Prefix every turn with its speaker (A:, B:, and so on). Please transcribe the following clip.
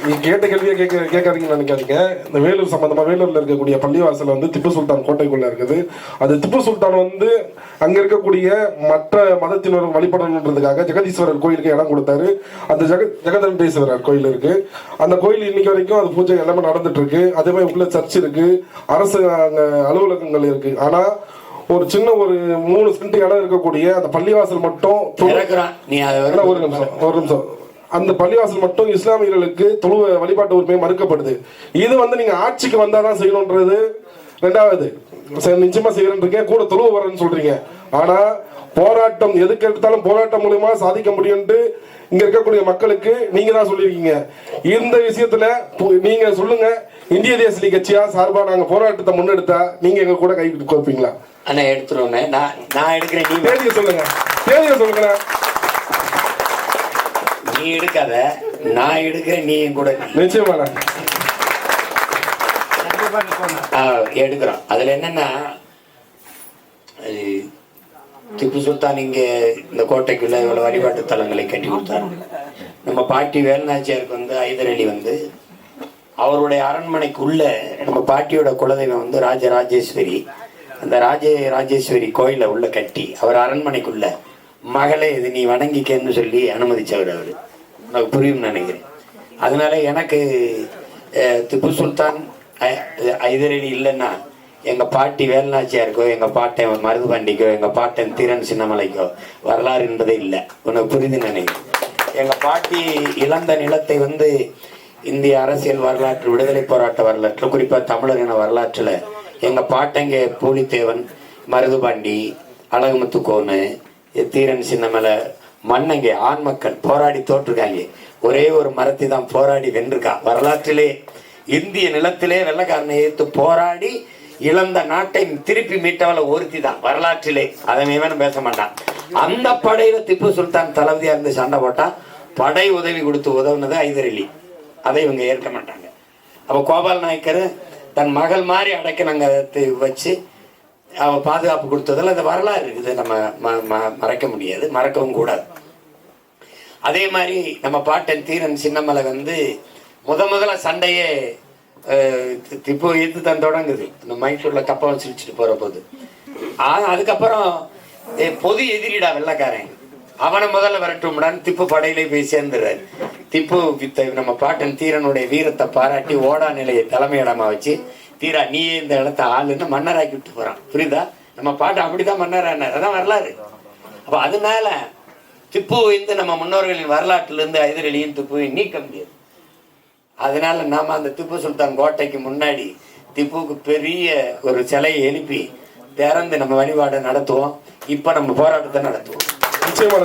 A: நீ கேட்ட கேள்வியை கேட்காதீங்கன்னு நினைக்காதீங்க. இந்த வேலூர் சம்பந்தமா, வேலூர்ல இருக்கக்கூடிய பள்ளிவாசல் வந்து திப்பு சுல்தான் கோட்டைக்குள்ள இருக்குது. அது திப்பு சுல்தான் வந்து அங்க இருக்கக்கூடிய மற்ற மதத்தினர் வழிபடணுன்றதுக்காக ஜெகதீஸ்வரர் கோயிலுக்கு இடம் கொடுத்தாரு. அந்த ஜெகதண்டேஸ்வரர் கோயில் இருக்கு. அந்த கோயில் இன்னைக்கு வரைக்கும் அது பூஜை எல்லாமே நடந்துட்டு இருக்கு. அதே மாதிரி உள்ள சர்ச் இருக்கு, அரசு அலுவலகங்கள் இருக்கு. ஆனா ஒரு சின்ன ஒரு 3 சென்ட் இடம் இருக்கக்கூடிய அந்த பள்ளிவாசல் மட்டும் ஒரு நிமிஷம் அந்த பள்ளிவாசல் மட்டும் இஸ்லாமியர்களுக்கு வழிபாட்டு உரிமை மறுக்கப்படுது. இது வந்து நீங்க ஆட்சிக்கு வந்தாதான் செய்யணும்ன்றது. ரெண்டாவது, நிச்சயமா செய்யறேன் கூட தொழுவ வரேன்னு சொல்றீங்க. ஆனா போராட்டம் எதுக்கு எடுத்தாலும் போராட்டம் மூலமா சாதிக்க முடியும்னு இங்க இருக்கக்கூடிய மக்களுக்கு நீங்க தான் சொல்லியிருக்கீங்க. இந்த விஷயத்துல நீங்க சொல்லுங்க, இந்திய தேசிய கட்சியா சார்பா நாங்க போராட்டத்தை முன்னெடுத்தா நீங்க எங்க கூட கை கோப்பீங்களா?
B: அண்ணா எடுத்துருவோமே. நான் எடுக்கிறேன், நீ
A: தேதியை சொல்லுங்க. தேதியை சொல்லுங்க.
B: நீ எடுக்காத, நான் எடுக்கிறேன், நீ என் கூட.
A: நிச்சயமா
B: எடுக்கிறோம். அதுல என்னன்னா, திப்பு சுல்தான் இங்க இந்த கோட்டைக்குள்ள இவ்வளவு வழிபாட்டு தலங்களை கட்டி கொடுத்தாரு. நம்ம பாட்டி வேலுநாச்சியாருக்கு வந்து ஹைதர் அலி வந்து அவருடைய அரண்மனைக்குள்ள நம்ம பாட்டியோட குலதெய்வம் வந்து ராஜராஜேஸ்வரி. அந்த ராஜேஸ்வரி கோயிலை உள்ள கட்டி அவர் அரண்மனைக்குள்ள மகளே இது நீ வணங்கிக்கன்னு சொல்லி அனுமதிச்சவர். அவரு உனக்கு புரியும் நினைக்கிறேன். அதனால எனக்கு திப்பு சுல்தான் ஹைதர் அலி இல்லைன்னா எங்க பாட்டி வேலுநாச்சியாருக்கோ, எங்க பாட்டன் மருதுபாண்டிக்கோ, எங்க பாட்டன் தீரன் சின்னமலைக்கோ வரலாறு என்பதே இல்லை. உனக்கு புரிந்து நினைக்கிறேன். எங்க பாட்டி இழந்த நிலத்தை வந்து இந்திய அரசியல் வரலாற்று, விடுதலை போராட்ட வரலாற்று, குறிப்பா தமிழர் இன வரலாற்றுல எங்க பாட்டங்க பூலித்தேவன், மருதுபாண்டி, அழகுமுத்துக்கோனு, தீரன் சின்னமலை மன்னங்க ஆண் மக்கள் போராடி தோற்றுருக்காங்க. ஒரே ஒரு மரத்தை தான் போராடி வென்றிருக்கான். வரலாற்றிலே இந்திய நிலத்திலே வெள்ளக்காரனை ஏற்று போராடி இழந்த நாட்டை திருப்பி மீட்டவளை ஒருத்தி தான் வரலாற்றிலே. அதை மேலும் பேச மாட்டான். அந்த படையில திப்பு சுல்தான் தளபதியா இருந்து சண்டை போட்டா படை உதவி கொடுத்து உதவுனது ஹைதர் அலி. அதை இவங்க ஏற்க மாட்டாங்க. அப்ப கோபால் நாயக்கர் தன் மகள் மாதிரி அடைக்கணங்க வச்சு அவ பாதுகாப்பு கொடுத்ததில் அந்த வரலாறு இருக்குது. நம்ம மறைக்க முடியாது, மறக்கவும் கூடாது. அதே மாதிரி நம்ம பாட்டன் தீரன் சின்னமலை வந்து முதல்ல சண்டையே திப்பு எதிர்த்து தான் தொடங்குது. இந்த மைசூர்ல கப்பம் சிரிச்சுட்டு போற போது. அதுக்கப்புறம் பொது எதிரிடா வெள்ளக்காரன், அவனை முதல்ல விரட்டும்டான்னு திப்பு படையிலே போய் சேர்ந்துடுறாரு. திப்பு நம்ம பாட்டன் தீரனுடைய வீரத்தை பாராட்டி ஓடா நிலையை தலைமையிடமா வச்சு, தீரா நீயே இந்த இடத்த ஆளுன்னு மன்னராக்கி விட்டு போறான். புரியுதா? நம்ம பாட்டு அப்படிதான் மன்னரானார். அதான் வரலாறு. அப்ப அதனால திப்பு வந்து நம்ம முன்னோர்களின் வரலாற்றுல இருந்து ஹைதர் அலியும் திப்புவை நீக்க முடியாது. அதனால நாம அந்த திப்பு சுல்தான் கோட்டைக்கு முன்னாடி திப்புவுக்கு பெரிய ஒரு சிலையை எழுப்பி திறந்து நம்ம வழிபாடை நடத்துவோம். இப்ப நம்ம போராட்டத்தை நடத்துவோம்.
A: நிச்சயமான